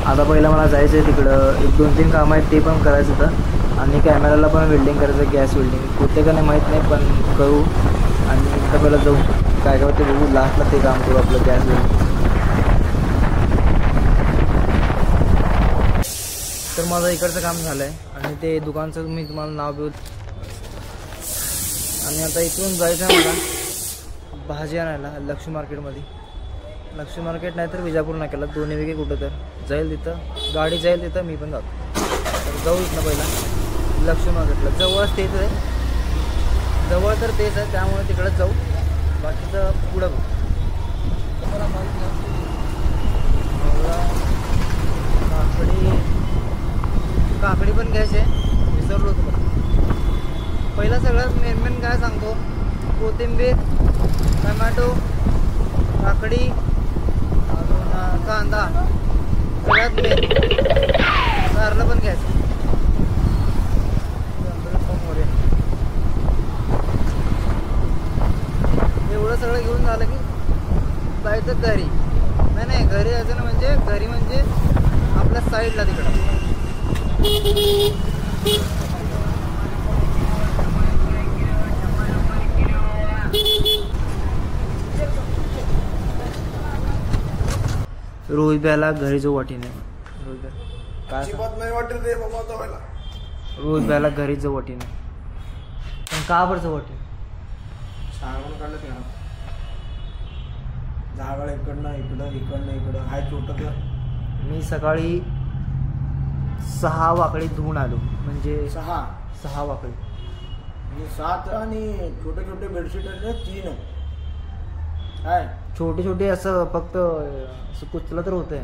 आता पहिलं मला जायचं आहे तिकडं, 1-2-3 कामं आहेत ते पण करायचं होतं आणि कॅमेराला पण वेल्डिंग करायचं, गॅस वेल्डिंग होते का नाही माहीत नाही पण करू. आणि एकदा पहिलं जाऊ काय काय ते बघू, लास्टला ते काम करू आपलं गॅस वेल्डिंग. तर माझं इकडचं काम झालं आहे आणि ते दुकानचं मी तुम्हाला नाव घेऊ. आणि आता इथून जायचं आहे मला भाजी आणायला लक्ष्मी मार्केटमध्ये. लक्ष्मी मार्केट नाही तर विजापूर नाक्याला, दोन्ही वेगळे कुठं तर जाईल तिथं, गाडी जाईल तिथं, मी पण जातो. तर जाऊ इथनं पहिला लक्ष्मी मार्केटला. जवळच तेच आहे, जवळ तर तेच आहे त्यामुळे तिकडंच जाऊ, बाकीचं पुढं बघू. काकडी पण घ्यायची आहे, विसरलो होतो. पहिला सगळ्यात मेन काय सांगतो, कोथिंबीर, टमॅटो, काकडी, अजून कांदा, सगळ्यात मेन. कारलं पण घ्यायचं. एवढं सगळं घेऊन झालं की जायचं घरी. नाही घरी जायचं ना, म्हणजे घरी म्हणजे आपल्या साईडला तिकडं. रोहित भ्याला घरी जाऊ वाटीने. काय नाही वाटत रे बाबा, रोहित भ्याला घरी जाऊ वाटीने. पण का बरं जाऊ वाटीने? सांगून काढलं ते झाड इकडं हाय छोटं. मी सकाळी 6 वाकडी धुवून आलो, म्हणजे 6 वाकडी आणि 7 आणि छोटे छोटे बेडशीट आहेत 3 काय छोटे असं फक्त कुचलं तर होतंय.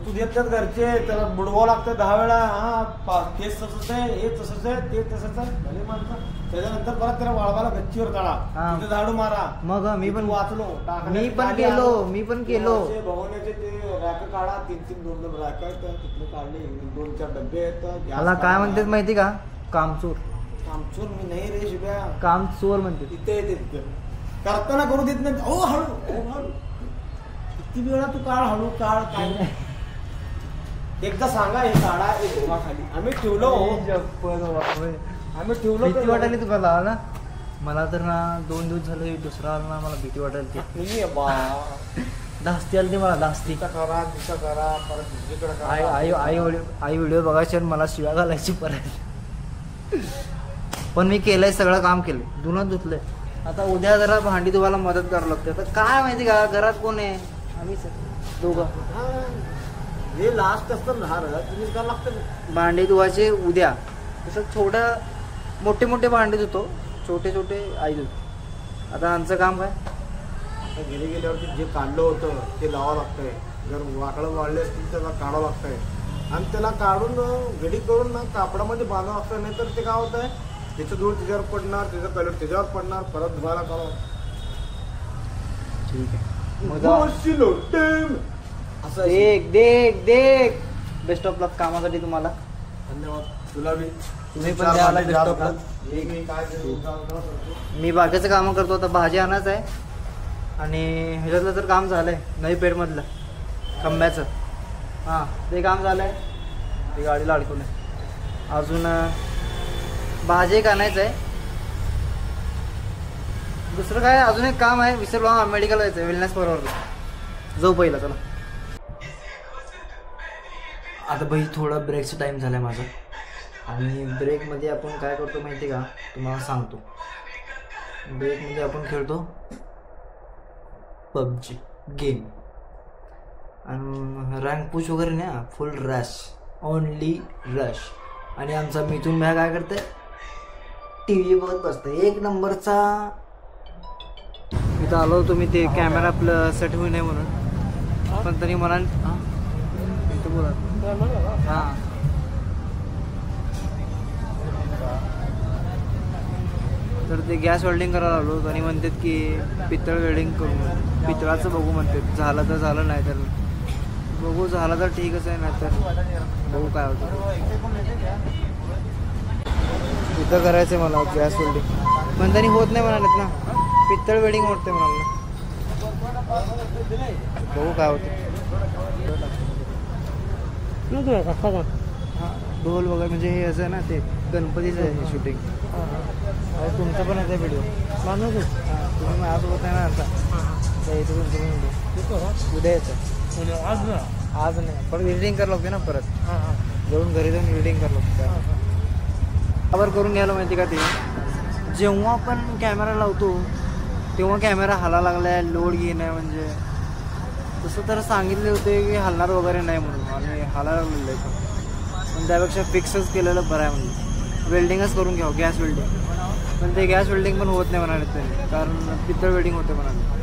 तू देतात घरचे, त्याला बुडवावं लागतं 10 वेळा. हा केस तसंच आहे, हे तसंच आहे, ते तसंच आहे, भले माणसं. त्याच्यानंतर परत त्याला वाळवायला गच्चीवर काढा, तिथे झाडू मारा. मग मी पण वाचलो, मी पण केलो. भवनाचे ते रॅक काढा, 3-3 2-2 रॅक आहेत, तिथले काढले, 2-4 डबे आहेत. मला काय म्हणतात माहिती का, कामचोर. मी नाही रे शिव्या, कामचोर म्हणते. तिथे येते, तिथे करताना करू देत नाही. ओ हळू किती वेळा तू काढ, हळू काढ. काय एकदा सांगा हे काढा, एक धुवा खाली. आम्ही ठेवलो, भीती वाटायली तुम्हाला ना. मला तर ना 2 दिवस झाले दुसरा आला ना, मला भीती वाटायली. धास्ती आली मला, धास्ती. करा आई व्हिडिओ बघायची आणि मला शिव्या घालायची परत. पण मी केलंय, सगळं काम केलंय, धुणं धुतलंय. आता उद्या जरा भांडी धुवायला मदत करावं लागते. आता काय माहिती का, घरात कोण आहे, आम्हीच दोघं. हे लास्ट असतं ना, तुम्हीच करावं लागतं भांडी धुवायचे उद्या. तसं थोडं मोठे भांडे धुतो, छोटे आई धुतो. आता आमचं काम काय, गेल्यावरती जे काढलं होतं ते लावावं लागतंय. जर वाकडं वाढले असतील त्याला काढावं लागतंय आणि त्याला काढून घडी करून ना कापडामध्ये बांधावं लागतं. नाही तर ते काय होत आहे, त्याचं धूळ त्याच्यावर पडणार, त्याचा कलर त्याच्यावर पडणार, परत धुवायला काढावं. ठीक आहे. असं देख बेस्ट ऑफ लक कामासाठी तुम्हाला. धन्यवाद. तुला बी, तुम्ही पण द्यायला बेस्ट ऑफ लक. मी बाकीचं कामं करतो. आता भाजी आणायचं आहे आणि ह्याच्यातलं तर काम झालंय, नवी पेठमधलं खंब्याचं. हां ते काम झालंय, ते गाडीला अडकून आहे. अजून भाजी एक आणायचं आहे. दुसरं काय, अजून एक काम आहे विसरलो. हां मेडिकल जायचं आहे, वेलनेस परवरला जाऊ पहिला. चला आता भाई थोडा ब्रेकचा टाईम झाला आहे माझा आणि ब्रेकमध्ये आपण काय करतो माहिती का, तुम्हाला सांगतो. ब्रेकमध्ये आपण खेळतो PUBG गेम आणि रँक पुश वगैरे नाही, फुल रश, ओनली रश. आणि आमचा मिथून भाई काय करते, TV बघत बसतं. 1 नंबरचा. इथं आलो तुम्ही, ते कॅमेरा आपलं सेट होऊ नये म्हणून, पण तरी मला इथं बोला. हां तर ते गॅस वेल्डिंग करायला आलो आणि म्हणतात की पितळ वेल्डिंग करू, पितळाचं बघू म्हणतात. झालं तर झालं, नाही तर बघू. झालं तर ठीकच आहे, नाही तर बघू काय होतं. इथं करायचं आहे मला गॅस वेल्डिंग, पण त्यांनी होत नाही म्हणालेत ना, पितळ वेल्डिंग होते म्हणाले. बघू काय होतं. हां ढोल वगैरे म्हणजे हे असं आहे ना ते गणपतीचं आहे शूटिंग. तुमचं पण येतं व्हिडिओ हां तुम्ही माझ्यासोबत आहे ना आता येतो तुमचं पण व्हिडिओ उद्या येतं. आज नाही पण एडिटिंग करावं लागते ना परत जाऊन घरी जाऊन एडिटिंग करावं लागतं. बरोबर करून घ्यायला माहिती का ते जेव्हा आपण कॅमेरा लावतो तेव्हा कॅमेरा हाला लागलाय लोड घेणं म्हणजे तसं तर सांगितले होते की हलणार वगैरे नाही म्हणून आणि हाला लागलेलं आहे पण त्यापेक्षा फिक्सच केलेलं बरं आहे म्हणजे वेल्डिंगच करून घ्यावं गॅस वेल्डिंग पण ते गॅस वेल्डिंग पण होत नाही म्हणाले त्यांनी कारण पितळ वेल्डिंग होते म्हणाले.